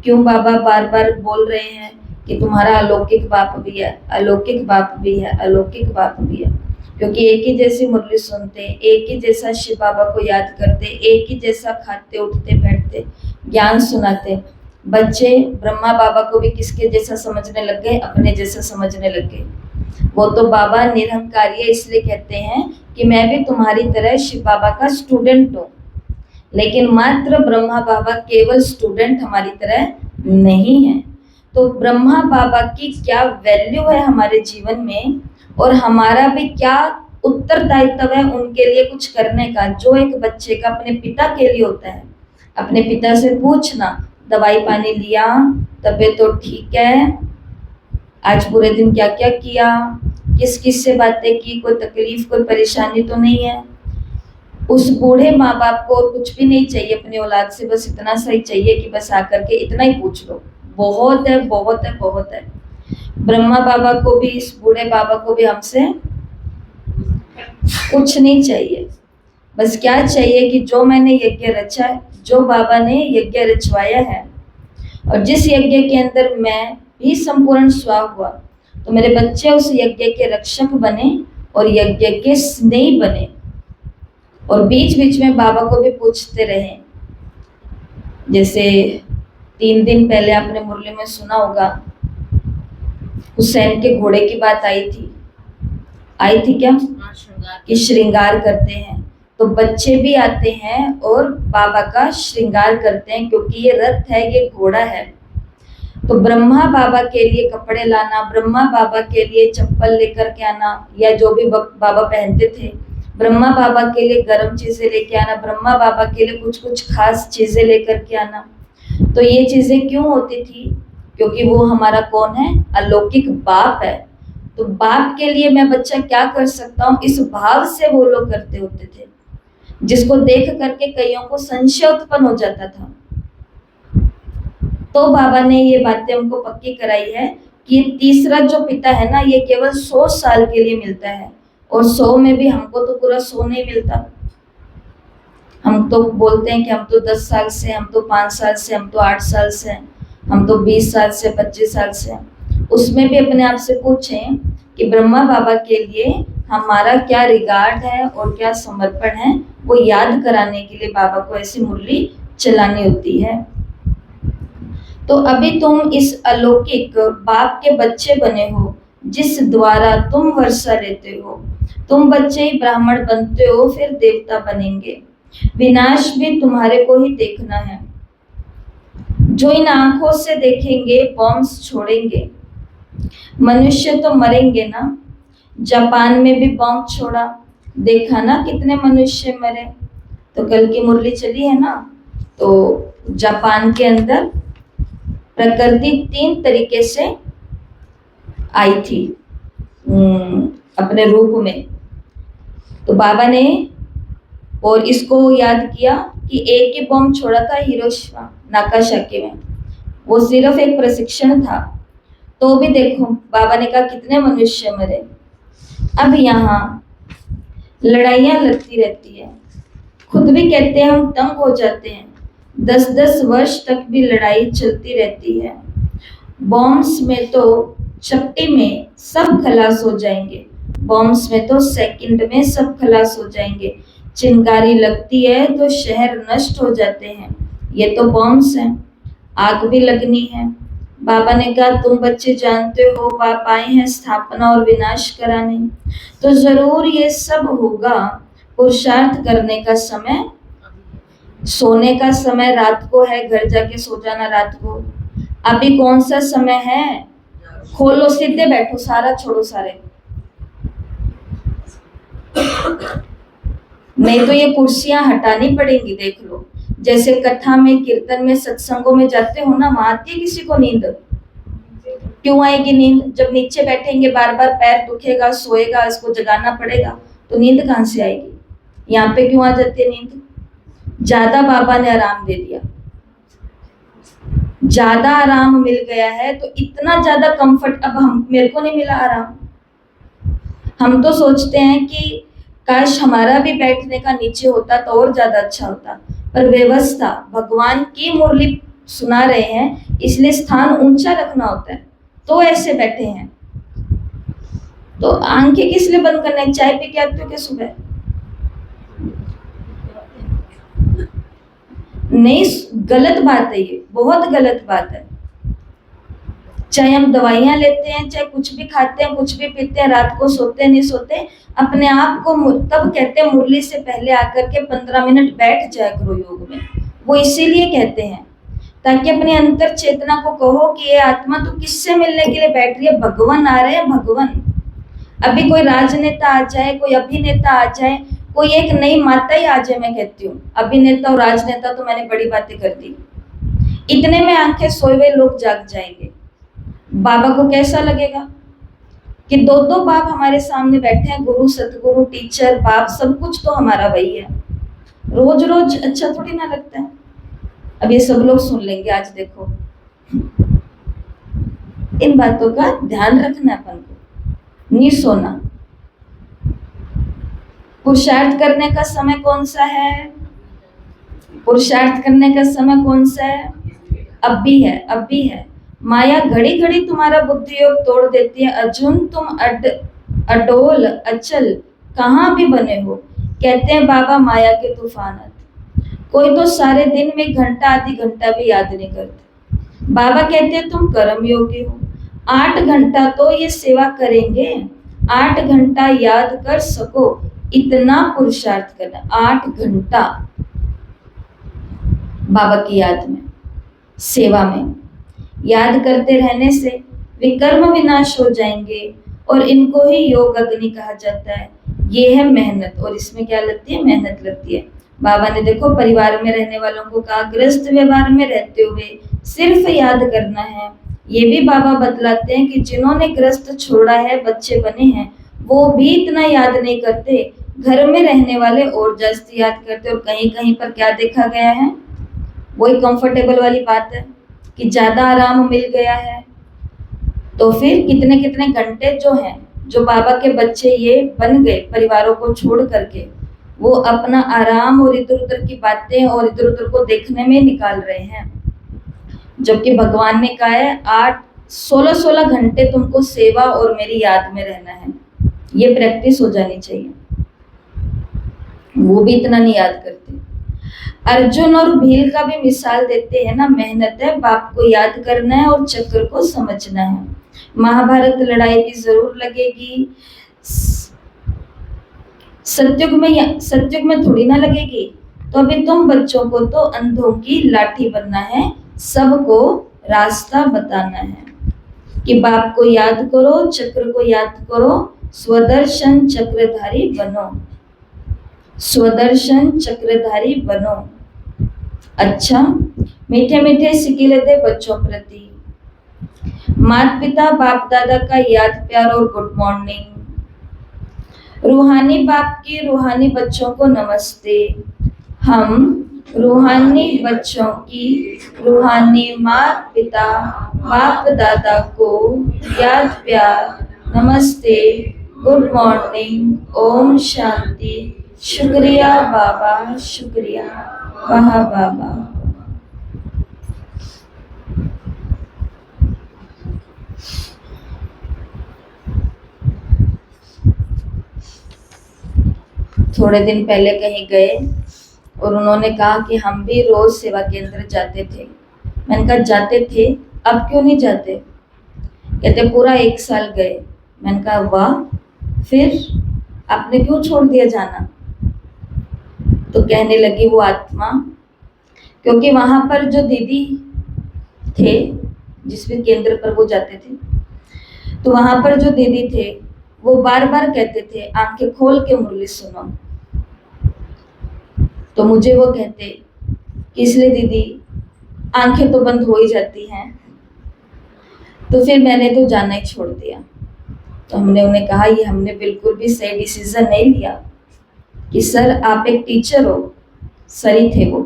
क्यों बाबा बार बार बोल रहे हैं कि तुम्हारा अलौकिक बाप भी है, अलौकिक बाप भी है, अलौकिक बाप भी है? क्योंकि एक ही जैसी मुरली सुनते, एक ही जैसा शिव बाबा को याद करते, एक ही जैसा खाते उठते बैठते, ज्ञान सुनाते। बच्चे ब्रह्मा बाबा को भी किसके जैसा समझने लग गए? अपने जैसा समझने लग गए। वो तो बाबा निरहंकारी है, इसलिए कहते हैं कि मैं भी तुम्हारी तरह शिव बाबा का स्टूडेंट हूँ। लेकिन मात्र ब्रह्मा बाबा केवल स्टूडेंट हमारी तरह नहीं है। तो ब्रह्मा बाबा की क्या वैल्यू है हमारे जीवन में, और हमारा भी क्या उत्तरदायित्व है उनके लिए कुछ करने का, जो एक बच्चे का अपने पिता के लिए होता है। अपने पिता से पूछना, दवाई पानी लिया, तबीयत तो ठीक है, आज पूरे दिन क्या क्या किया, किस किस से बातें की, कोई तकलीफ कोई परेशानी तो नहीं है। उस बूढ़े माँ बाप को और कुछ भी नहीं चाहिए अपनी औलाद से, बस इतना सही चाहिए कि बस आकर के इतना ही पूछ लो, बहुत है बहुत है बहुत है। ब्रह्मा बाबा को भी, इस बूढ़े बाबा को भी हमसे कुछ नहीं चाहिए, बस क्या चाहिए कि जो मैंने यज्ञ रचा है, जो बाबा ने यज्ञ रचवाया है, और जिस यज्ञ के अंदर मैं भी संपूर्ण स्वाहा हुआ, तो मेरे बच्चे उस यज्ञ के रक्षक बने और यज्ञ के स्नेही बने। और बीच बीच में बाबा को भी पूछते रहे। जैसे 3 दिन पहले आपने मुरली में सुना होगा, हुसैन के घोड़े की बात आई थी क्या, कि श्रृंगार करते हैं, तो बच्चे भी आते हैं और बाबा का श्रृंगार करते हैं, क्योंकि ये रथ है, ये घोड़ा है। तो ब्रह्मा बाबा के लिए कपड़े लाना, ब्रह्मा बाबा के लिए चप्पल लेकर के आना, या जो भी बाबा पहनते थे, ब्रह्मा बाबा के लिए गर्म चीजें लेके आना, ब्रह्मा बाबा के लिए कुछ कुछ खास चीजें लेकर के आना। तो ये चीजें क्यों होती थी, क्योंकि वो हमारा कौन है, अलौकिक बाप है। तो बाप के लिए मैं बच्चा क्या कर सकता हूँ, इस भाव से वो लोग करते होते थे, जिसको देख करके कईयों को संशय उत्पन्न हो जाता था। तो बाबा ने ये बातें हमको पक्की कराई है कि तीसरा जो पिता है ना, ये केवल 100 साल के लिए मिलता है, और 100 में भी हमको तो पूरा 100 नहीं मिलता। हम तो बोलते हैं कि हम तो 10 साल से, हम तो 5 साल से, हम तो 8 साल से, हम तो 20 साल से, 25 साल से। उसमें भी अपने आप से पूछें कि ब्रह्मा बाबा के लिए हमारा क्या रिगार्ड है और क्या समर्पण है, वो याद कराने के लिए बाबा को ऐसी मुरली चलानी होती है। तो अभी तुम इस अलौकिक बाप के बच्चे बने हो, जिस द्वारा तुम वर्षा लेते हो। तुम बच्चे ही ब्राह्मण बनते हो, फिर देवता बनेंगे। विनाश भी तुम्हारे को ही देखना है। जो इन आंखों से देखेंगे बॉम्ब्स छोड़ेंगे। मनुष्य तो मरेंगे ना, जापान में भी बॉम्ब छोड़ा, देखा ना कितने मनुष्य मरे। तो कल की मुरली चली है ना, तो जापान के अंदर प्रकृति 3 तरीके से आई थी अपने रूप में। तो बाबा ने और इसको याद किया कि एक ही बॉम्ब छोड़ा था हिरोशिमा नागासाकी में, वो सिर्फ एक प्रशिक्षण था। तो भी देखो बाबा ने कहा कितने मनुष्य मरे। अब यहाँ लड़ाइयाँ लगती रहती है, खुद भी कहते हैं हम तंग हो जाते हैं, 10-10 वर्ष तक भी लड़ाई चलती रहती है। बॉम्ब्स में तो चपटे में सब खलास हो जाएंगे, बॉम्ब्स में तो सेकंड में सब खलास हो जाएंगे। चिंगारी लगती है तो शहर नष्ट हो जाते हैं, ये तो बॉम्ब्स हैं, आग भी लगनी है। बाबा ने कहा तुम बच्चे जानते हो आप आए हैं स्थापना और विनाश कराने, तो जरूर ये सब होगा। पुरुषार्थ करने का समय, सोने का समय रात को है, घर जाके सो जाना रात को। अभी कौन सा समय है, खोलो सीधे बैठो, सारा छोड़ो सारे, नहीं तो ये कुर्सियां हटानी पड़ेंगी। देख लो जैसे कथा में, कीर्तन में, सत्संगों में जाते हो ना, वहां आती है किसी को नींद? क्यों आएगी नींद? जब नीचे बैठेंगे बार बार पैर दुखेगा, सोएगा, इसको जगाना पड़ेगा, तो नींद कहां से आएगी? यहाँ पे क्यों आ जाती है नींद? ज्यादा बाबा ने आराम दे दिया, ज्यादा आराम मिल गया है, तो इतना ज्यादा कंफर्ट अब हम, मेरे को नहीं मिला आराम। हम तो सोचते हैं कि काश हमारा भी बैठने का नीचे होता तो और ज्यादा अच्छा होता, पर व्यवस्था, भगवान की मुरली सुना रहे हैं इसलिए स्थान ऊंचा रखना होता है, तो ऐसे बैठे हैं। तो आंखें किस लिए बंद करना है? चाय पी के आते हो क्या सुबह? नहीं, गलत बात है ये, बहुत गलत बात है। चाहे हम दवाइयां लेते हैं, चाहे कुछ भी खाते हैं, कुछ भी पीते हैं, रात को सोते नहीं सोते, अपने आप को तब कहते हैं मुरली से पहले आकर के 15 मिनट बैठ जाया करो योग में। वो इसीलिए कहते हैं ताकि अपने अंतर चेतना को कहो कि ये आत्मा तू किससे मिलने के लिए बैठ रही है, भगवान आ रहे हैं, भगवान। अभी कोई राजनेता आ जाए, कोई अभिनेता आ जाए, कोई एक नई माता ही आ जाए, मैं कहती हूँ अभिनेता और राजनेता तो मैंने बड़ी बातें कर दी, इतने में आंखें सोए हुए लोग जाग जाएंगे। बाबा को कैसा लगेगा कि दो दो बाप हमारे सामने बैठे हैं, गुरु, सतगुरु, टीचर, बाप, सब कुछ तो हमारा वही है। रोज रोज अच्छा थोड़ी ना लगता है। अब ये सब लोग सुन लेंगे आज, देखो इन बातों का ध्यान रखना, अपन को नहीं सोना। पुरुषार्थ करने का समय कौन सा है? पुरुषार्थ करने का समय कौन सा है? अब भी है, अब भी है। माया घड़ी घड़ी तुम्हारा बुद्धि योग तोड़ देती है। अर्जुन, तुम अडोल अचल कहाँ भी बने हो, कहते हैं बाबा माया के तूफानत। कोई तो सारे दिन में घंटा आधी घंटा भी याद नहीं करते। बाबा कहते हैं तुम कर्म योगी हो, 8 घंटा तो ये सेवा करेंगे, 8 घंटा याद कर सको, इतना पुरुषार्थ करना। 8 घंटा बाबा की याद में, सेवा में, याद करते रहने से विकर्म विनाश हो जाएंगे। और इनको ही योग अग्नि कहा जाता है। ये है मेहनत, और इसमें क्या लगती है? मेहनत लगती है। बाबा ने देखो परिवार में रहने वालों को कहा, ग्रस्त व्यवहार में रहते हुए सिर्फ याद करना है। ये भी बाबा बतलाते हैं कि जिन्होंने ग्रस्त छोड़ा है, बच्चे बने हैं, वो भी इतना याद नहीं करते, घर में रहने वाले और जास्ती याद करते। और कहीं कहीं पर क्या देखा गया है? वही कंफर्टेबल वाली बात है कि ज्यादा आराम मिल गया है, तो फिर कितने कितने घंटे जो हैं, जो बाबा के बच्चे ये बन गए परिवारों को छोड़ करके, वो अपना आराम और इधर उधर की बातें और इधर उधर को देखने में निकाल रहे हैं। जबकि भगवान ने कहा है 16 घंटे तुमको सेवा और मेरी याद में रहना है। ये प्रैक्टिस हो जानी चाहिए। वो भी इतना नहीं याद करते। अर्जुन और भील का भी मिसाल देते हैं ना, मेहनत है, बाप को याद करना है और चक्र को समझना है। महाभारत लड़ाई भी जरूर लगेगी, सत्युग में थोड़ी ना लगेगी। तो अभी तुम बच्चों को तो अंधों की लाठी बनना है, सबको रास्ता बताना है कि बाप को याद करो, चक्र को याद करो, स्वदर्शन चक्रधारी बनो, स्वदर्शन चक्रधारी बनो। अच्छा, मीठे मीठे सिकिले दे बच्चों प्रति, माता पिता बाप दादा का याद प्यार और गुड मॉर्निंग। रूहानी बाप की रूहानी बच्चों को नमस्ते। हम रूहानी बच्चों की रूहानी माता पिता बाप दादा को याद प्यार, नमस्ते, गुड मॉर्निंग, ओम शांति, शुक्रिया बाबा, शुक्रिया, वाह बाबा। थोड़े दिन पहले कहीं गए और उन्होंने कहा कि हम भी रोज सेवा केंद्र जाते थे। मैंने कहा जाते थे, अब क्यों नहीं जाते? कहते पूरा 1 साल गए। मैंने कहा वाह, फिर आपने क्यों छोड़ दिया जाना? तो कहने लगी वो आत्मा, क्योंकि वहां पर जो दीदी थे, जिस भी केंद्र पर वो जाते थे, तो वहां पर जो दीदी थे वो बार बार कहते थे आंखें खोल के मुरली सुनो। तो मुझे वो कहते कि इसलिए दीदी आंखें तो बंद हो ही जाती हैं। तो फिर मैंने तो जाना ही छोड़ दिया। तो हमने उन्हें कहा ये हमने बिल्कुल भी सही डिसीजन नहीं लिया कि सर आप एक टीचर हो, सर ही थे वो,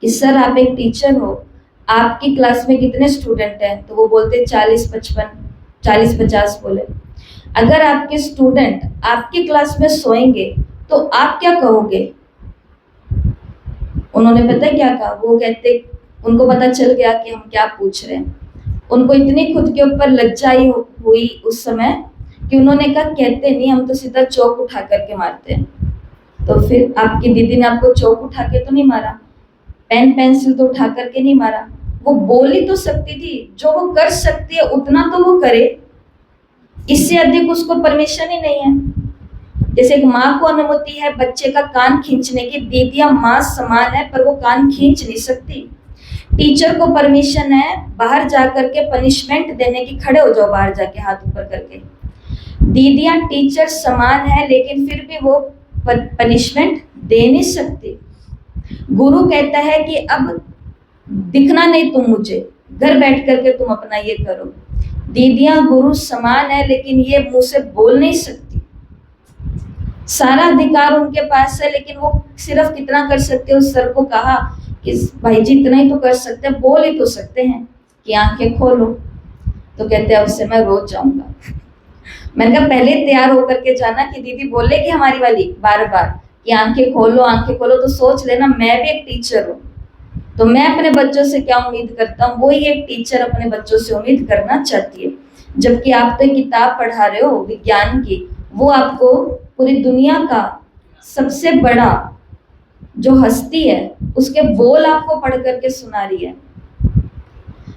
कि सर आप एक टीचर हो, आपकी क्लास में कितने स्टूडेंट हैं? तो वो बोलते 40-50 बोले। अगर आपके स्टूडेंट आपकी क्लास में सोएंगे तो आप क्या कहोगे? उन्होंने पता है क्या कहा? वो कहते, उनको पता चल गया कि हम क्या पूछ रहे हैं। उनको इतनी खुद के ऊपर लज्जाई हुई उस समय कि उन्होंने कहा कहते नहीं, हम तो सीधा चौक उठा करके मारते हैं। तो फिर आपकी दीदी ने आपको चौक उठा के तो नहीं मारा, पेन पेंसिल तो उठा करके नहीं मारा। वो बोल ही तो सकती थी, जो वो कर सकती है उतना तो वो करे, इससे अधिक उसको परमिशन ही नहीं है। जैसे एक माँ को अनुमति है बच्चे का कान खींचने की, दीदियां माँ समान है पर वो कान खींच नहीं सकती। टीचर को परमिशन है बाहर जाकर के पनिशमेंट देने की, खड़े हो जाओ बाहर जाके हाथ ऊपर करके। दीदियां टीचर समान है लेकिन फिर भी वो पनिशमेंट दे नहीं सकती। गुरु कहता है कि अब दिखना नहीं तुम मुझे, घर बैठ करके तुम अपना ये करो। दीदियां गुरु समान है लेकिन ये मुंह से बोल नहीं सकती। सारा अधिकार उनके पास है लेकिन वो सिर्फ कितना कर सकते हो। सर को कहा कि भाई जी इतना ही तो कर सकते हैं, बोल ही तो सकते हैं कि आंखें खोलो। तो कहते हैं अब से मैं रोज जाऊंगा। मैंने कहा पहले तैयार होकर के जाना कि दीदी बोलेगी हमारी वाली बार बार कि आंखें खोलो, तो सोच लेना मैं भी एक टीचर हूँ, तो मैं अपने बच्चों से क्या उम्मीद करता हूँ, वही एक टीचर अपने बच्चों से उम्मीद करना चाहती है। जबकि आप तो एक किताब पढ़ा रहे हो विज्ञान की, वो आपको पूरी दुनिया का सबसे बड़ा जो हस्ती है उसके बोल आपको पढ़ करके सुना रही है।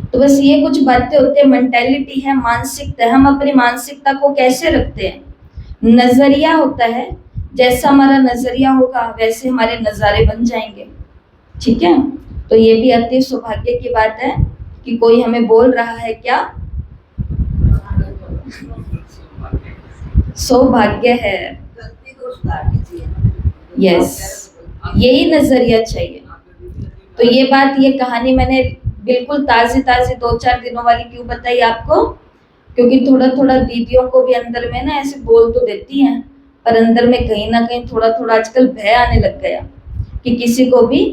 तो बस ये कुछ बातें होती है, मेंटेलिटी है, मानसिकता है। हम अपनी मानसिकता को कैसे रखते हैं? नजरिया होता है, जैसा हमारा नजरिया होगा वैसे हमारे नजारे बन जाएंगे। ठीक है, तो ये भी अति सौभाग्य की बात है कि कोई हमें बोल रहा है क्या? सौभाग्य है। यस, यही नजरिया चाहिए। तो ये बात, ये कहानी मैंने बिल्कुल ताजी 2-4 दिनों वाली क्यों बताई आपको? क्योंकि थोड़ा थोड़ा दीदियों को भी अंदर में ना ऐसे बोल तो देती हैं, पर अंदर में कहीं ना कहीं थोड़ा थोड़ा आजकल भय आने लग गया कि किसी को भी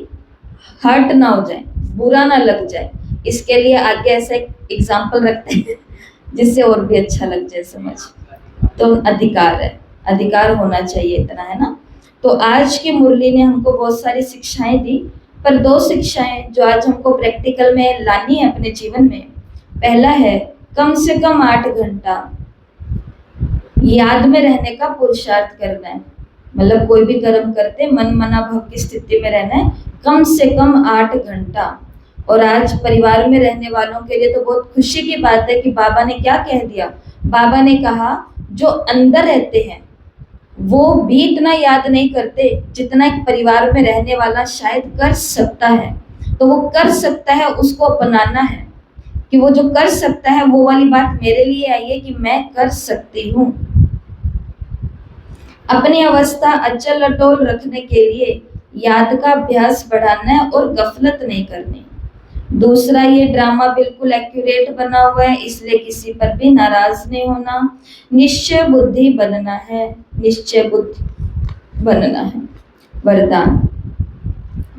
हर्ट ना हो जाए, बुरा ना लग जाए। इसके लिए आगे ऐसा एक एग्जाम्पल रखते हैं जिससे और भी अच्छा लग जाए समझ। तो अधिकार है, अधिकार होना चाहिए, इतना है ना। तो आज की मुरली ने हमको बहुत सारी शिक्षाएं दी, पर 2 शिक्षाएं जो आज हमको प्रैक्टिकल में लानी है अपने जीवन में। पहला है कम से कम 8 घंटा याद में रहने का पुरुषार्थ करना है। मतलब कोई भी कर्म करते मन मना भव की स्थिति में रहना है, कम से कम 8 घंटा। और आज परिवार में रहने वालों के लिए तो बहुत खुशी की बात है कि बाबा ने क्या कह दिया। बाबा ने कहा जो अंदर रहते हैं वो भी इतना याद नहीं करते जितना एक परिवार में रहने वाला शायद कर सकता है। तो वो कर सकता है, उसको अपनाना है कि वो जो कर सकता है वो वाली बात मेरे लिए आई है कि मैं कर सकती हूँ। अपनी अवस्था अचल अटोल रखने के लिए याद का अभ्यास बढ़ाना है और गफलत नहीं करनी। दूसरा, ये ड्रामा बिल्कुल एक्यूरेट बना हुआ है, इसलिए किसी पर भी नाराज नहीं होना। निश्चय बुद्धि बनना है, निश्चय बुद्धि बनना है। वरदान,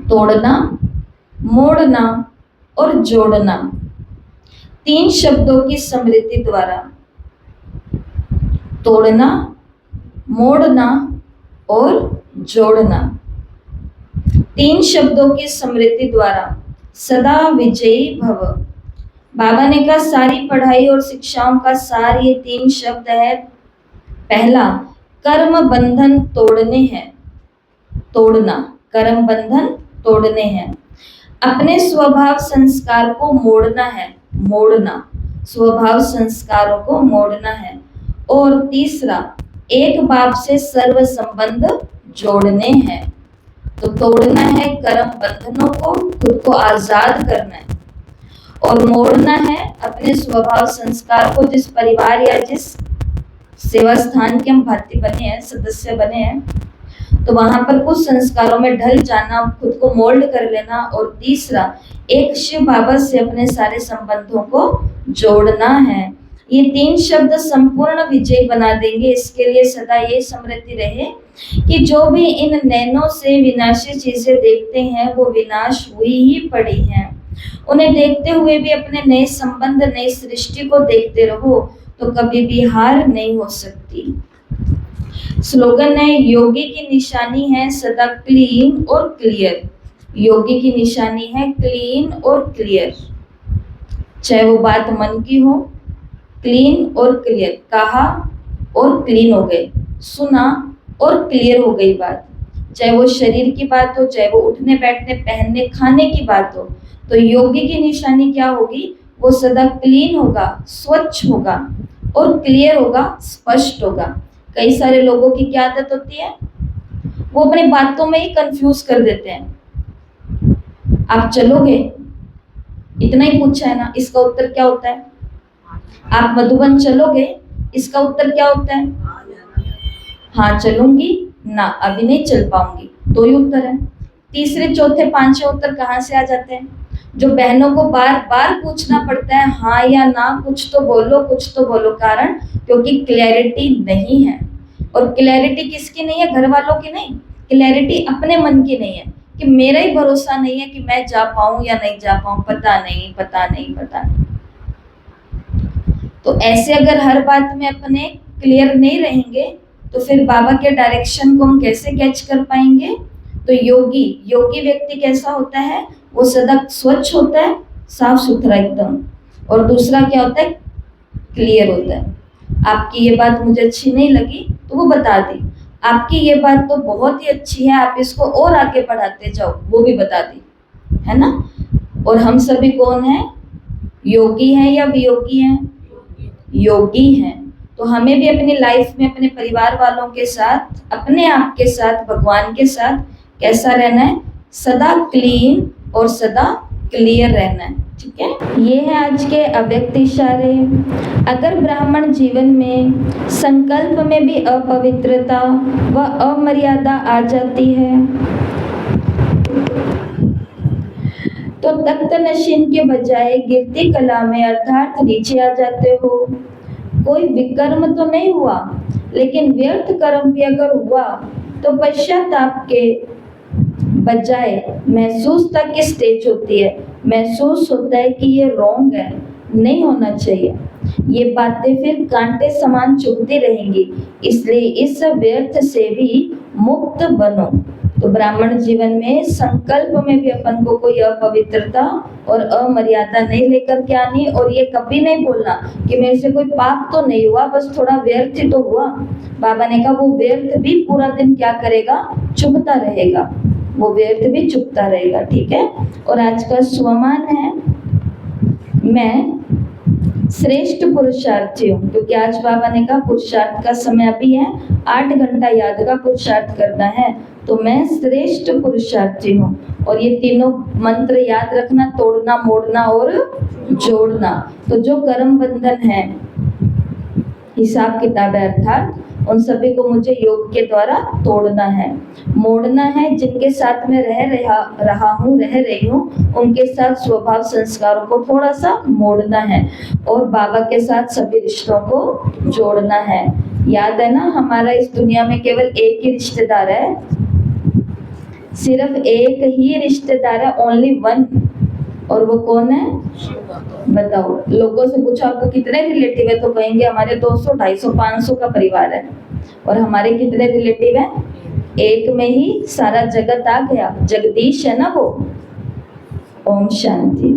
तोड़ना, मोड़ना और जोड़ना 3 शब्दों की स्मृति द्वारा। तोड़ना, मोड़ना और जोड़ना 3 शब्दों की स्मृति द्वारा सदा विजयी भव। बाबा ने कहा सारी पढ़ाई और शिक्षाओं का सार ये 3 शब्द है। पहला, कर्म बंधन तोड़ने हैं, तोड़ना, कर्म बंधन तोड़ने हैं। अपने स्वभाव संस्कार को मोड़ना है, मोड़ना, स्वभाव संस्कारों को मोड़ना है। और तीसरा, एक बाप से सर्व संबंध जोड़ने हैं। तो तोड़ना है कर्म बंधनों को, खुद को आजाद करना है। और मोड़ना है अपने स्वभाव संस्कार को। जिस परिवार या जिस सेवा स्थान के हम भाती बने हैं, सदस्य बने हैं, तो वहां पर कुछ संस्कारों में ढल जाना, खुद को मोल्ड कर लेना। और तीसरा, एक शिव बाबा से अपने सारे संबंधों को जोड़ना है। ये 3 शब्द संपूर्ण विजय बना देंगे। इसके लिए सदा ये स्मृति रहे कि जो भी इन नैनों से विनाशी चीजें देखते हैं वो विनाश हुई ही पड़ी हैं। उन्हें देखते हुए भी अपने नए संबंध, नई सृष्टि को देखते रहो तो कभी भी हार नहीं हो सकती। स्लोगन है, योगी की निशानी है सदा क्लीन और क्लियर। योगी की निशानी है क्लीन और क्लियर, चाहे वो बात मन की हो। क्लीन और क्लियर, कहा और क्लीन हो गए, सुना और क्लियर हो गई बात। चाहे वो शरीर की बात हो, चाहे वो उठने बैठने पहनने खाने की बात हो। तो योगी की निशानी क्या होगी? वो सदा क्लीन होगा, स्वच्छ होगा और क्लियर होगा, स्पष्ट होगा। कई सारे लोगों की क्या आदत होती है, वो अपने बातों में ही कंफ्यूज कर देते हैं। आप चलोगे इतना ही पूछा है ना, इसका उत्तर क्या होता है? आप मधुबन चलोगे? इसका उत्तर क्या होता है? हाँ चलूंगी, ना अभी नहीं चल पाऊंगी, दो ही उत्तर है। तीसरे चौथे पांचवें उत्तर कहाँ से आ जाते हैं? जो बहनों को बार बार पूछना पड़ता है हाँ या ना, कुछ तो बोलो कुछ तो बोलो। कारण क्योंकि क्लैरिटी नहीं है। और क्लैरिटी किसकी नहीं है? घर वालों की नहीं, क्लैरिटी अपने मन की नहीं है कि मेरा ही भरोसा नहीं है कि मैं जा पाऊं या नहीं जा पाऊं, पता नहीं पता नहीं पता नहीं। तो ऐसे अगर हर बात में अपने क्लियर नहीं रहेंगे तो फिर बाबा के डायरेक्शन को हम कैसे कैच कर पाएंगे? तो योगी योगी व्यक्ति कैसा होता है? वो सदा स्वच्छ होता है, साफ सुथरा एकदम। और दूसरा क्या होता है? क्लियर होता है। आपकी ये बात मुझे अच्छी नहीं लगी तो वो बता दी, आपकी ये बात तो बहुत ही अच्छी है, आप इसको और आगे बढ़ाते जाओ, वो भी बता दी, है ना। और हम सभी कौन है? योगी हैं या वियोगी हैं? योगी हैं। तो हमें भी अपनी लाइफ में अपने परिवार वालों के साथ, अपने आप के साथ, भगवान के साथ कैसा रहना है? सदा क्लीन और सदा क्लियर रहना है। ठीक है, ये है आज के अव्यक्त इशारे। अगर ब्राह्मण जीवन में संकल्प में भी अपवित्रता व अमर्यादा आ जाती है तो तख्त नशीन के बजाय गिरती कला में अर्थात नीचे आ जाते हो। कोई विकर्म तो नहीं हुआ, लेकिन व्यर्थ कर्म भी अगर हुआ तो पश्चाताप के बजाय महसूस तक की स्टेज होती है। महसूस होता है कि ये रॉन्ग है, नहीं होना चाहिए। ये बातें फिर कांटे समान चुभती रहेंगी, इसलिए इस व्यर्थ से भी मुक्त बनो। तो ब्राह्मण जीवन में संकल्प में भी अपन को कोई अपवित्रता और अमर्यादा नहीं लेकर के आनी। और ये कभी नहीं बोलना कि मेरे से कोई पाप तो नहीं हुआ, बस थोड़ा व्यर्थ ही तो हुआ। बाबा ने कहा वो व्यर्थ भी पूरा दिन क्या करेगा? चुभता रहेगा, वो व्यर्थ भी चुभता रहेगा। ठीक है। और आज का स्वमान है, मैं श्रेष्ठ पुरुषार्थी हूँ, क्योंकि आज बाबा ने कहा पुरुषार्थ का समय अभी है, 8 घंटा याद का पुरुषार्थ करना है। तो मैं श्रेष्ठ पुरुषार्थी हूँ। और ये तीनों मंत्र याद रखना, तोड़ना, मोड़ना और जोड़ना। तो जो कर्म बंधन है, हिसाब किताब है, अर्थात उन सभी को मुझे योग के द्वारा तोड़ना है, मोड़ना है। जिनके साथ में रह रही हूँ उनके साथ स्वभाव संस्कारों को थोड़ा सा मोड़ना है और बाबा के साथ सभी रिश्तों को जोड़ना है। याद है ना, हमारा इस दुनिया में केवल एक ही रिश्तेदार है, सिर्फ एक ही रिश्तेदार है, ओनली वन। और वो कौन है? बताओ। लोगों से पूछो आपको कितने रिलेटिव है, तो कहेंगे हमारे 200, 250, 500 का परिवार है। और हमारे कितने रिलेटिव हैं? एक में ही सारा जगत आ गया। जगदीश है ना वो। ओम शांति।